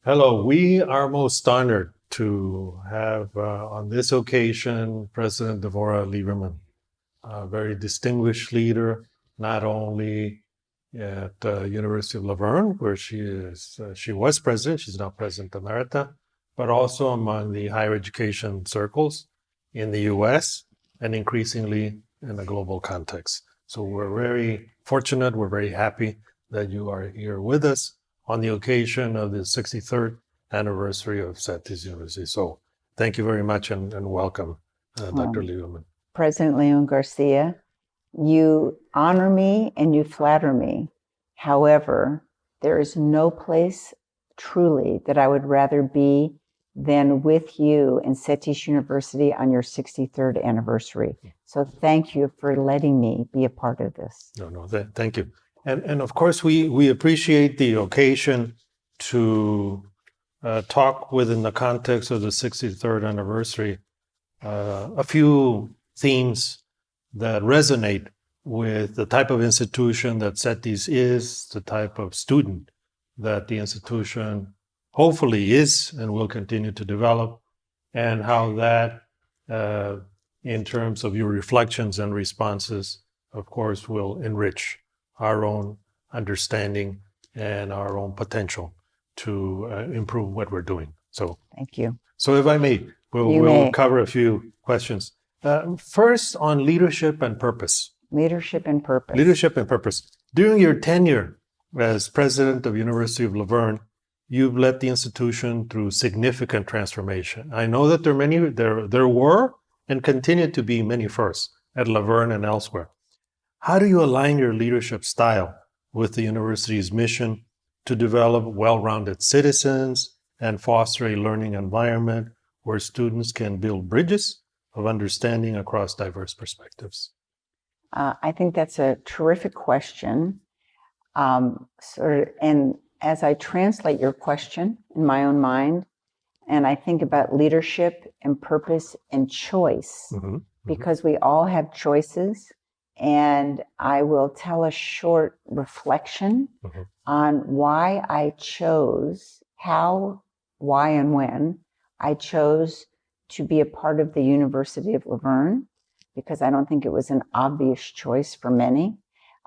Hello, we are most honored to have on this occasion President Devorah Lieberman, a very distinguished leader, not only at University of La Verne, where she was president, she's now President Emeritus, but also among the higher education circles in the US and increasingly in a global context. So we're very fortunate, we're very happy that you are here with us on the occasion of the 63rd anniversary of CETYS University. So thank you very much and welcome, Dr. Lieberman. President León García, you honor me and you flatter me. However, there is no place truly that I would rather be than with you in CETYS University on your 63rd anniversary. So thank you for letting me be a part of this. No, thank you. And of course, we appreciate the occasion to talk within the context of the 63rd anniversary, a few themes that resonate with the type of institution that CETYS is, the type of student that the institution hopefully is and will continue to develop, and how that, in terms of your reflections and responses, of course, will enrich our own understanding and our own potential to improve what we're doing. So thank you. So if I may, we'll cover a few questions. First, on leadership and purpose. Leadership and purpose. Leadership and purpose. During your tenure as president of University of La Verne, you've led the institution through significant transformation. I know that there were and continue to be many firsts at La Verne and elsewhere. How do you align your leadership style with the university's mission to develop well-rounded citizens and foster a learning environment where students can build bridges of understanding across diverse perspectives? I think that's a terrific question. And as I translate your question in my own mind, and I think about leadership and purpose and choice, because we all have choices, and I will tell a short reflection on why I chose, how, why, and when I chose to be a part of the University of La Verne, because I don't think it was an obvious choice for many.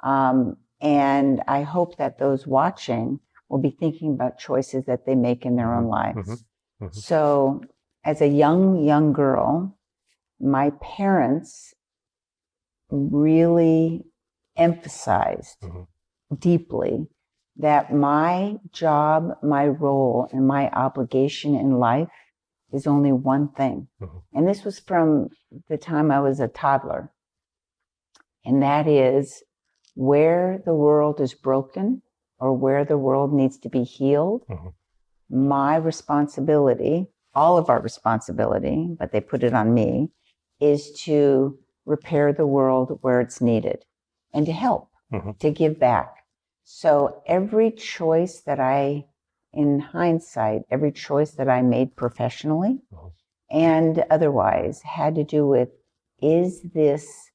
And I hope that those watching will be thinking about choices that they make in their own lives. So as a young girl, my parents really emphasized deeply that my job, my role, and my obligation in life is only one thing. And this was from the time I was a toddler. And that is, where the world is broken or where the world needs to be healed, my responsibility, all of our responsibility, but they put it on me, is to repair the world where it's needed and to help, to give back. So every choice that in hindsight, every choice that I made professionally and otherwise had to do with, is this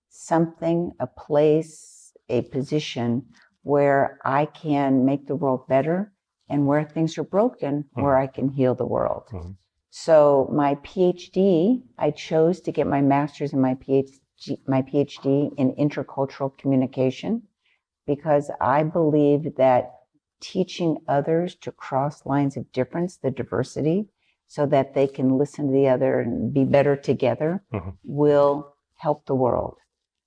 something, a place, a position where I can make the world better, and where things are broken, where I can heal the world. So my PhD, I chose to get my master's and my PhD in intercultural communication, because I believe that teaching others to cross lines of difference, the diversity, so that they can listen to the other and be better together, will help the world.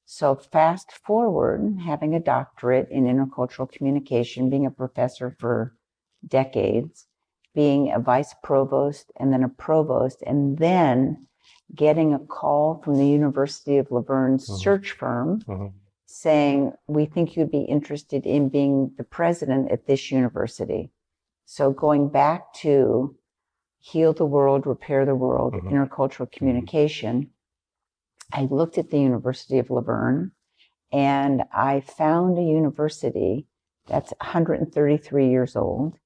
So fast forward, having a doctorate in intercultural communication, being a professor for decades, being a vice provost and then a provost, and then getting a call from the University of La Verne's search firm saying, we think you'd be interested in being the president at this university. So going back to heal the world, repair the world, intercultural communication, I looked at the University of La Verne, and I found a university that's 133 years old,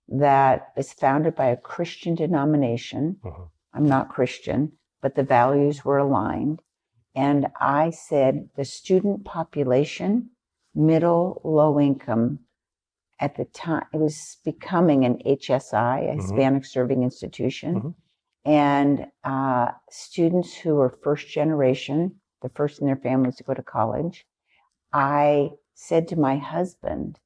that is founded by a Christian denomination. I'm not Christian, but the values were aligned. And I said, the student population, middle, low income, at the time, it was becoming an HSI, a Hispanic Serving Institution. And students who were first generation, the first in their families to go to college, I said to my husband,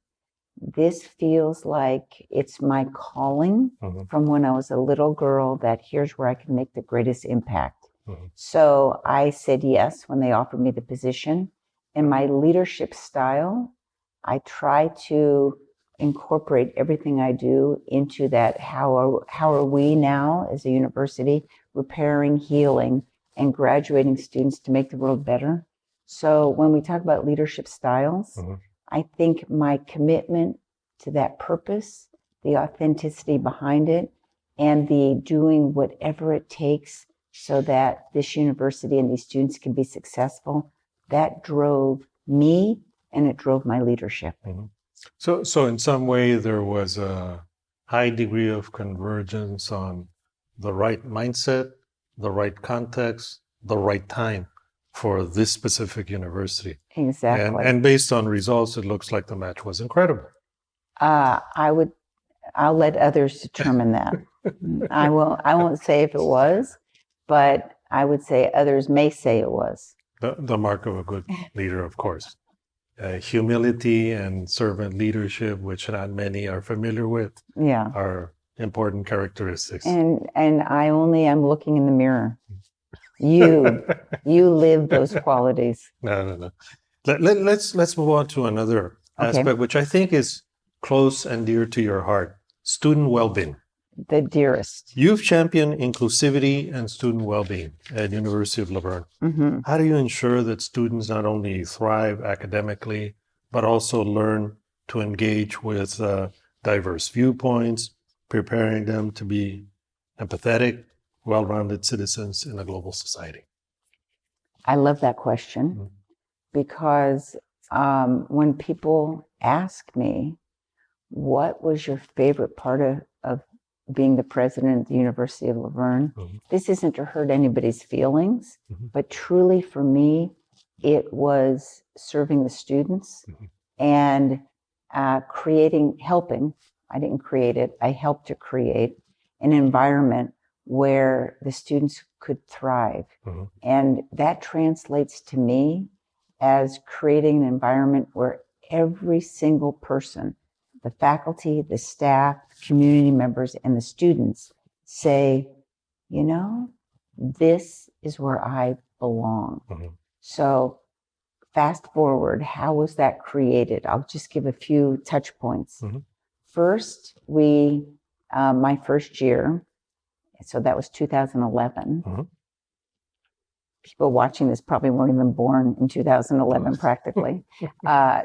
this feels like it's my calling from when I was a little girl, that here's where I can make the greatest impact. So I said yes when they offered me the position. And my leadership style, I try to incorporate everything I do into that. How are we now as a university repairing, healing, and graduating students to make the world better? So when we talk about leadership styles, I think my commitment to that purpose, the authenticity behind it, and the doing whatever it takes so that this university and these students can be successful, that drove me and it drove my leadership. So in some way, there was a high degree of convergence on the right mindset, the right context, the right time for this specific university. Exactly. And based on results, it looks like the match was incredible. I'll let others determine that. I won't say if it was, but I would say others may say it was. The mark of a good leader, of course. Humility and servant leadership, which not many are familiar with, are important characteristics. And I only am looking in the mirror. You live those qualities. No. Let's move on to another aspect, which I think is close and dear to your heart: student well-being. The dearest. You've championed inclusivity and student well-being at University of La Verne. How do you ensure that students not only thrive academically, but also learn to engage with diverse viewpoints, preparing them to be empathetic, well-rounded citizens in a global society? I love that question because when people ask me, what was your favorite part of being the president of the University of La Verne, this isn't to hurt anybody's feelings, but truly for me, it was serving the students and helping. I didn't create it. I helped to create an environment where the students could thrive. And that translates to me as creating an environment where every single person, the faculty, the staff, community members, and the students say, you know, this is where I belong. So fast forward, how was that created? I'll just give a few touch points. First, my first year, so that was 2011. People watching this probably weren't even born in 2011 practically.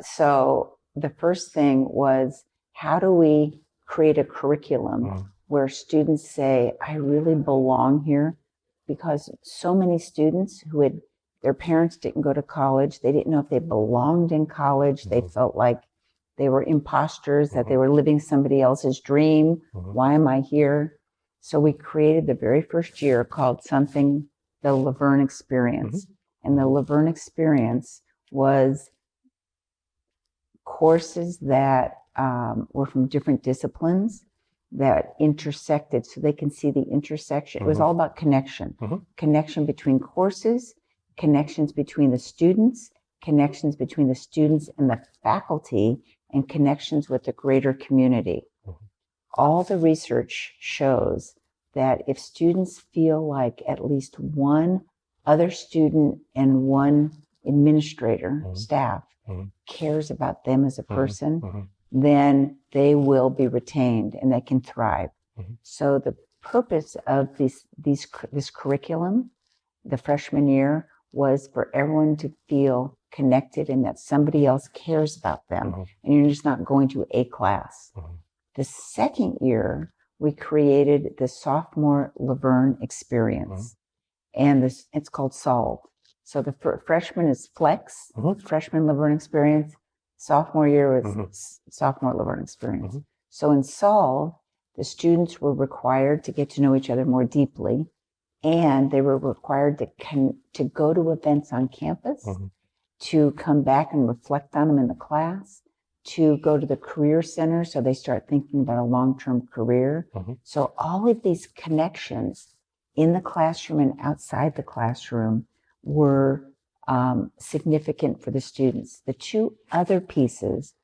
So the first thing was, how do we create a curriculum where students say, I really belong here? Because so many students their parents didn't go to college, they didn't know if they belonged in college, they felt like they were imposters, that they were living somebody else's dream. Why am I here? So we created the very first year called the La Verne Experience. And the La Verne Experience was courses that were from different disciplines that intersected, so they can see the intersection. It was all about connection. Connection between courses, connections between the students, connections between the students and the faculty, and connections with the greater community. All the research shows that if students feel like at least one other student and one administrator, staff, cares about them as a person, then they will be retained and they can thrive. So the purpose of this curriculum, the freshman year, was for everyone to feel connected and that somebody else cares about them, and you're just not going to a class. The second year, we created the sophomore La Verne Experience, and it's called Solve. So the freshman is Flex, freshman La Verne Experience. Sophomore year was sophomore La Verne Experience. So in Solve, the students were required to get to know each other more deeply, and they were required to go to events on campus, to come back and reflect on them in the class, to go to the career center, so they start thinking about a long-term career. So all of these connections in the classroom and outside the classroom were significant for the students. The two other pieces,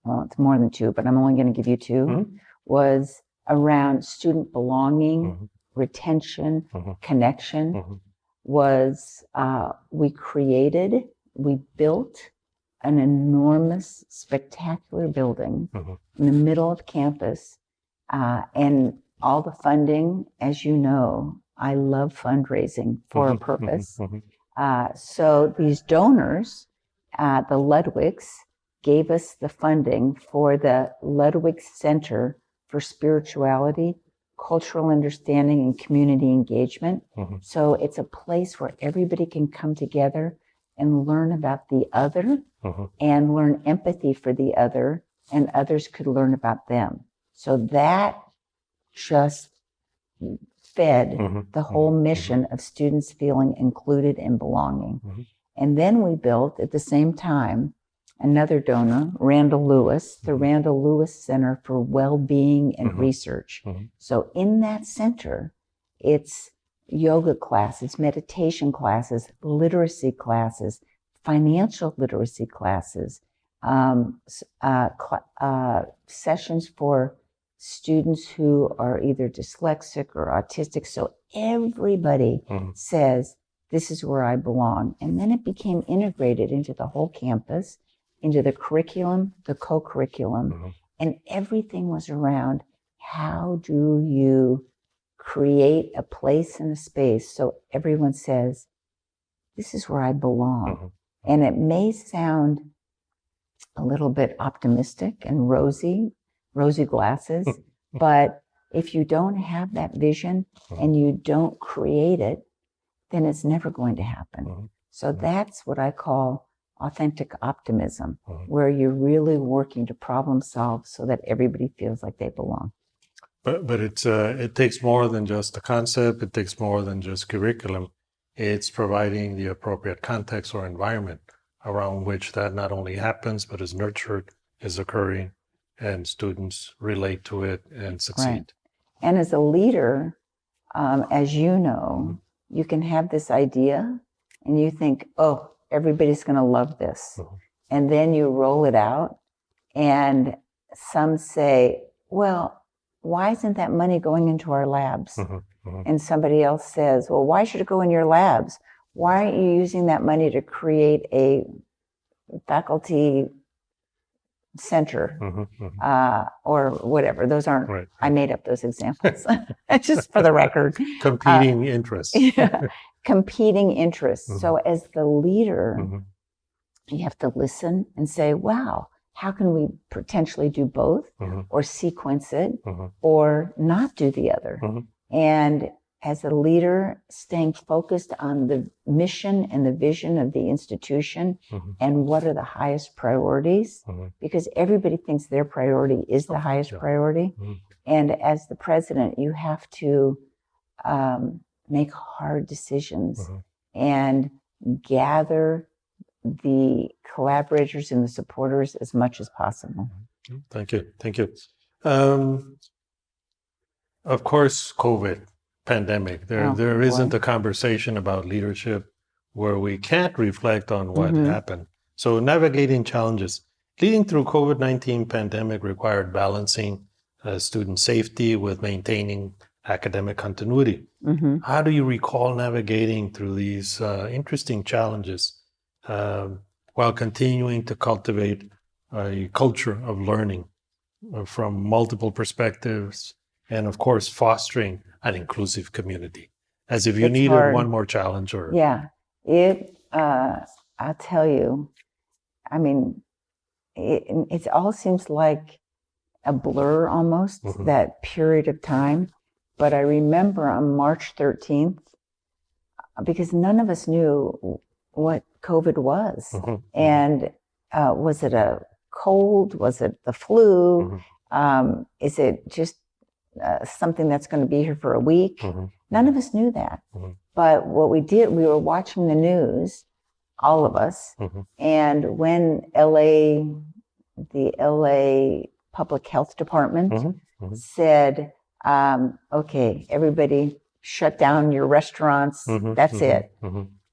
well, it's more than two, but I'm only going to give you two, was around student belonging, retention, connection, was we built an enormous, spectacular building in the middle of campus, and all the funding, as you know, I love fundraising for a purpose. So these donors, the Ludwigs, gave us the funding for the Ludwig Center for Spirituality, Cultural Understanding, and Community Engagement. So it's a place where everybody can come together and learn about the other and learn empathy for the other, and others could learn about them. So that just fed the whole mission of students feeling included and belonging. And then we built at the same time another donor, Randall Lewis, the Randall Lewis Center for Well-Being and Research. So in that center, it's yoga classes, meditation classes, literacy classes, financial literacy classes, sessions for students who are either dyslexic or autistic. So everybody says, this is where I belong. And then it became integrated into the whole campus, into the curriculum, the co-curriculum, and everything was around how do you create a place and a space so everyone says, this is where I belong. And it may sound a little bit optimistic and rosy glasses, but if you don't have that vision and you don't create it, then it's never going to happen. So that's what I call authentic optimism, where you're really working to problem solve so that everybody feels like they belong. But it takes more than just the concept. It takes more than just curriculum. It's providing the appropriate context or environment around which that not only happens, but is nurtured, is occurring, and students relate to it and succeed. Right. And as a leader, as you know, you can have this idea and you think, oh, everybody's going to love this. And then you roll it out and some say, well, why isn't that money going into our labs? And somebody else says, well, why should it go in your labs? Why aren't you using that money to create a faculty center or whatever? Those aren't, right. I made up those examples. Just for the record. Competing interests. Yeah, competing interests. So as the leader, you have to listen and say, wow, how can we potentially do both or sequence it or not do the other? And as a leader, staying focused on the mission and the vision of the institution and what are the highest priorities, because everybody thinks their priority is the highest priority. And as the president, you have to make hard decisions and gather the collaborators and the supporters as much as possible. Thank you. Thank you. Of course, COVID pandemic, there isn't a conversation about leadership where we can't reflect on what happened. So navigating challenges. Leading through COVID-19 pandemic required balancing student safety with maintaining academic continuity. How do you recall navigating through these interesting challenges while continuing to cultivate a culture of learning from multiple perspectives and, of course, fostering an inclusive community? As if you needed hard. One more challenge or... Yeah, I'll tell you, I mean, it all seems like a blur almost, that period of time. But I remember on March 13th, because none of us knew what COVID was. And was it a cold? Was it the flu? Is it just something that's going to be here for a week? None of us knew that. But what we did, we were watching the news, all of us. And when LA the LA Public Health Department said, okay, everybody shut down your restaurants. That's it.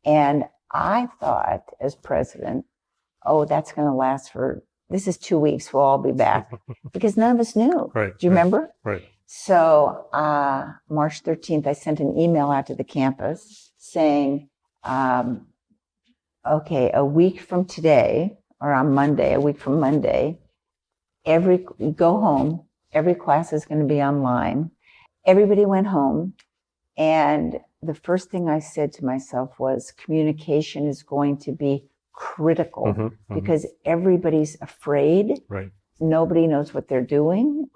And I thought as president, oh, that's going to last this is 2 weeks. We'll all be back because none of us knew. Right. Do you remember? Right. So March 13th, I sent an email out to the campus saying, okay, a week from today, or on Monday, a week from Monday, go home. Every class is going to be online. Everybody went home. And the first thing I said to myself was communication is going to be critical because everybody's afraid. Right. Nobody knows what they're doing.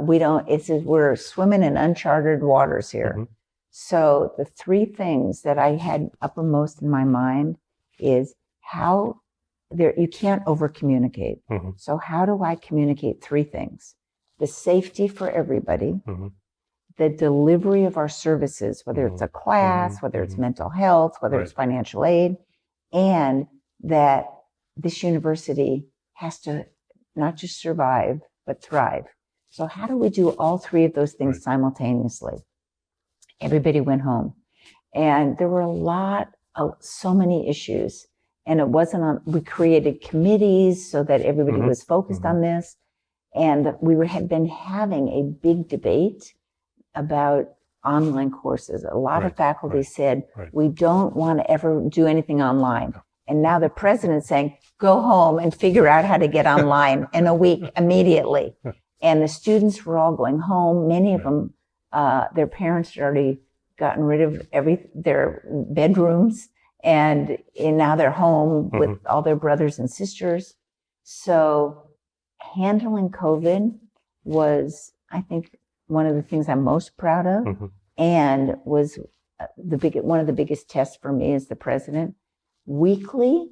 We're swimming in uncharted waters here. So the three things that I had uppermost in my mind is you can't over communicate. So how do I communicate three things? The safety for everybody, the delivery of our services, whether it's a class, whether it's mental health, whether it's financial aid, and that this university has to not just survive, but thrive. So how do we do all three of those things simultaneously? Everybody went home. And there were so many issues. And it wasn't we created committees so that everybody was focused on this. And we had been having a big debate about online courses. A lot of faculty said, we don't want to ever do anything online. And now the president's saying, go home and figure out how to get online in a week immediately. And the students were all going home. Many of them, their parents had already gotten rid of their bedrooms. And now they're home with all their brothers and sisters. So handling COVID was, I think, one of the things I'm most proud of, and was one of the biggest tests for me as the president. Weekly,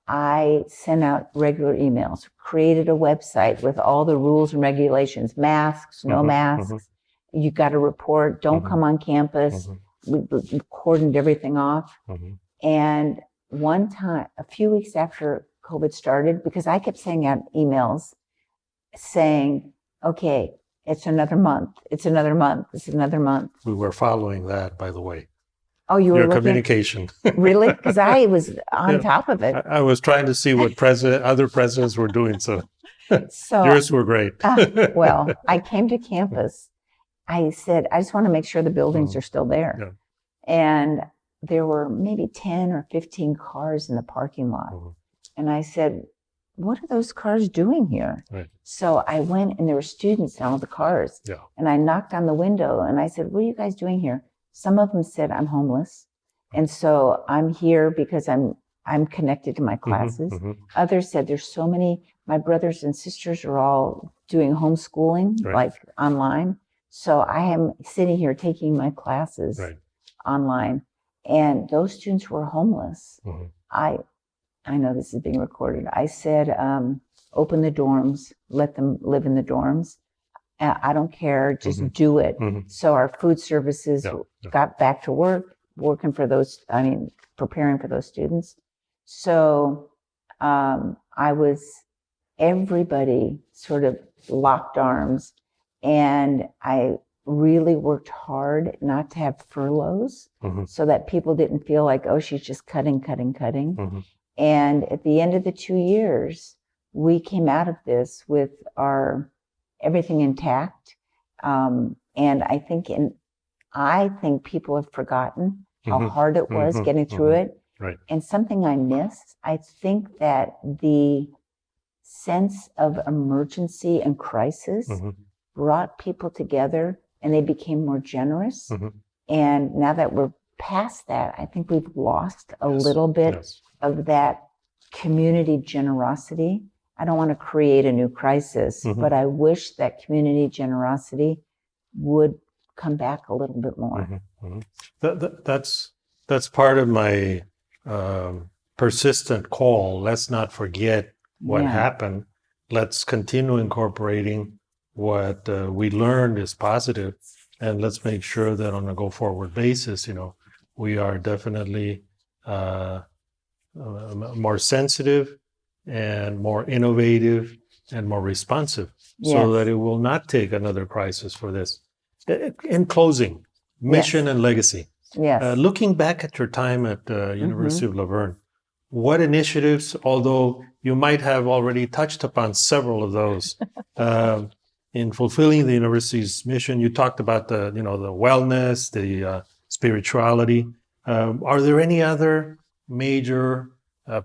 I sent out regular emails, created a website with all the rules and regulations, masks, no masks. You got to report, don't come on campus. We cordoned everything off. And one time, a few weeks after COVID started, because I kept sending out emails saying, okay, it's another month. It's another month. It's another month. We were following that, by the way. Oh, you were Your looking? communication. Really? Because I was on top of it. I was trying to see what other presidents were doing. So yours were great. Well, I came to campus. I said, I just want to make sure the buildings are still there. Yeah. And there were maybe 10 or 15 cars in the parking lot. And I said, what are those cars doing here? Right. So I went, and there were students in all the cars. Yeah. And I knocked on the window and I said, what are you guys doing here? Some of them said, I'm homeless. And so I'm here because I'm connected to my classes. Others said, there's so many, my brothers and sisters are all doing homeschooling, like online. So I am sitting here taking my classes online. And those students were homeless. I know this is being recorded. I said, open the dorms, let them live in the dorms. I don't care, just do it. So our food services got back to work, preparing for those students. So everybody sort of locked arms, and I really worked hard not to have furloughs so that people didn't feel like, oh, she's just cutting. And at the end of the 2 years, we came out of this with everything intact. And I think people have forgotten how hard it was getting through it. Right. And something I missed, I think that the sense of emergency and crisis brought people together, and they became more generous. And now that we're past that, I think we've lost a little bit of that community generosity. I don't want to create a new crisis, but I wish that community generosity would come back a little bit more. That's part of my persistent call. Let's not forget what happened. Let's continue incorporating what we learned is positive, and let's make sure that on a go-forward basis, we are definitely more sensitive and more innovative and more responsive, so that it will not take another crisis for this. In closing, mission and legacy. Yes. Looking back at your time at the University of La Verne, what initiatives, although you might have already touched upon several of those, in fulfilling the university's mission, you talked about the wellness, the spirituality. Are there any other major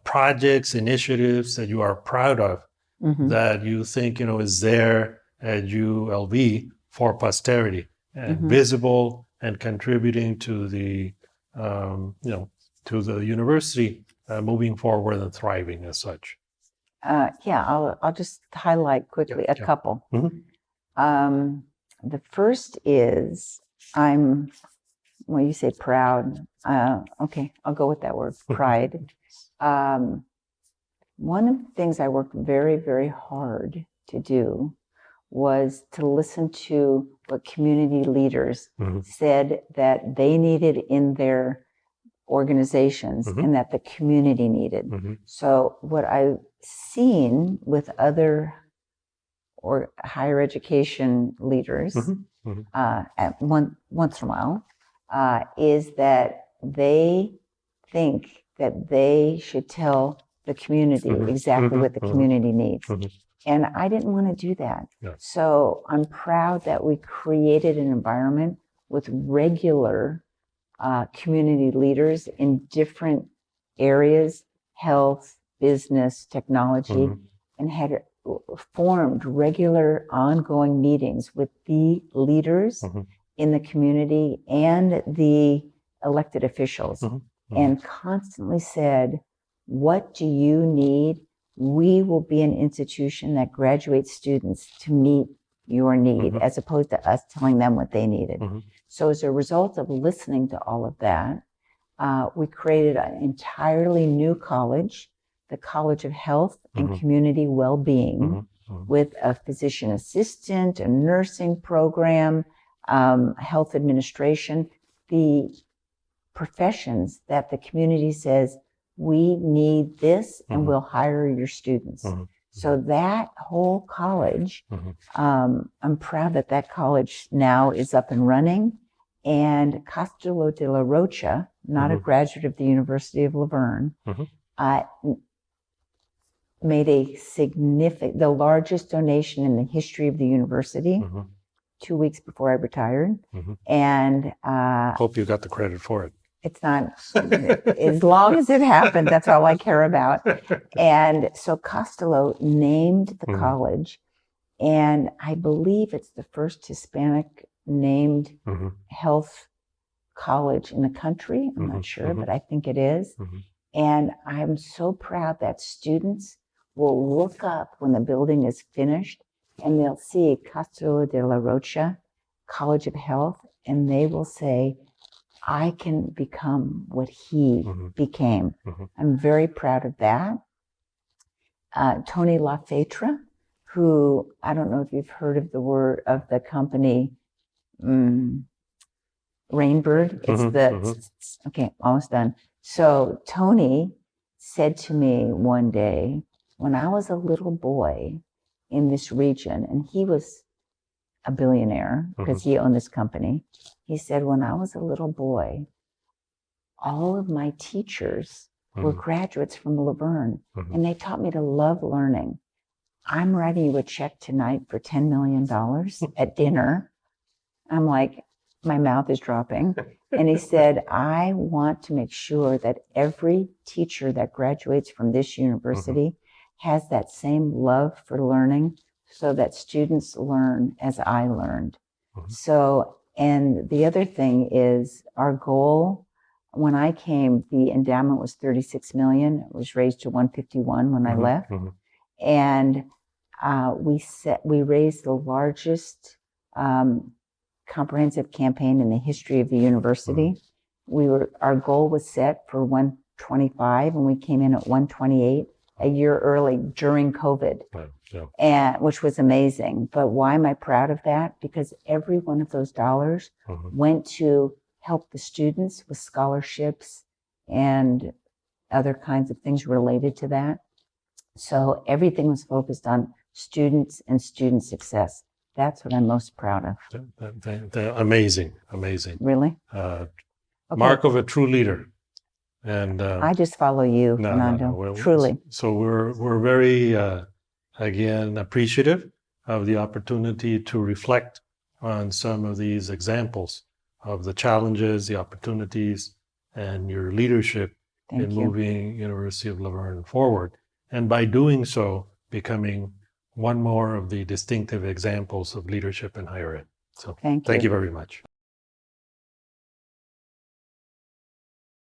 projects, initiatives that you are proud of that you think is there at ULV for posterity and visible and contributing to the to the university moving forward and thriving as such? I'll just highlight quickly a couple. Mm-hmm. The first is when you say proud, okay, I'll go with that word, pride. One of the things I worked very, very hard to do was to listen to what community leaders said that they needed in their organizations and that the community needed. So what I've seen with other or higher education leaders once in a while is that they think that they should tell the community exactly what the community needs. And I didn't want to do that. Yeah. So I'm proud that we created an environment with regular community leaders in different areas, health, business, technology, and had formed regular ongoing meetings with the leaders in the community and the elected officials and constantly said, what do you need? We will be an institution that graduates students to meet your need as opposed to us telling them what they needed. So as a result of listening to all of that, we created an entirely new college, the College of Health and Community Well-Being, with a physician assistant, a nursing program, health administration, the professions that the community says, we need this and we'll hire your students. So that whole college, I'm proud that that college now is up and running. And Castello de la Rocha, not a graduate of the University of La Verne, made the largest donation in the history of the university 2 weeks before I retired. And hope you got the credit for it. It's not, as long as it happened, that's all I care about. And so Castello named the college, and I believe it's the first Hispanic named health college in the country. I'm not sure, but I think it is. And I'm so proud that students will look up when the building is finished and they'll see Castello de la Rocha College of Health, and they will say, I can become what he became. I'm very proud of that. Tony Lafetre, who, I don't know if you've heard of the company Rainbird. It's okay, almost done. So Tony said to me one day, when I was a little boy in this region, and he was a billionaire because he owned this company. He said, when I was a little boy, all of my teachers were graduates from La Verne, and they taught me to love learning. I'm writing you a check tonight for $10 million at dinner. I'm like, my mouth is dropping. And he said, I want to make sure that every teacher that graduates from this university has that same love for learning, so that students learn as I learned. So, and the other thing is our goal, when I came, the endowment was 36 million. It was raised to 151 when I left. And we raised the largest comprehensive campaign in the history of the university. Our goal was set for 125 and we came in at 128 a year early during COVID. And which was amazing. But why am I proud of that? Because every one of those dollars went to help the students with scholarships and other kinds of things related to that. So everything was focused on students and student success. That's what I'm most proud of. Amazing, amazing. Really? Okay. Okay. Mark of a true leader. And I just follow you, Fernando. Truly. So we're very again appreciative of the opportunity to reflect on some of these examples of the challenges, the opportunities, and your leadership in moving University of La Verne forward. And by doing so, becoming one more of the distinctive examples of leadership in higher ed. So thank you very much.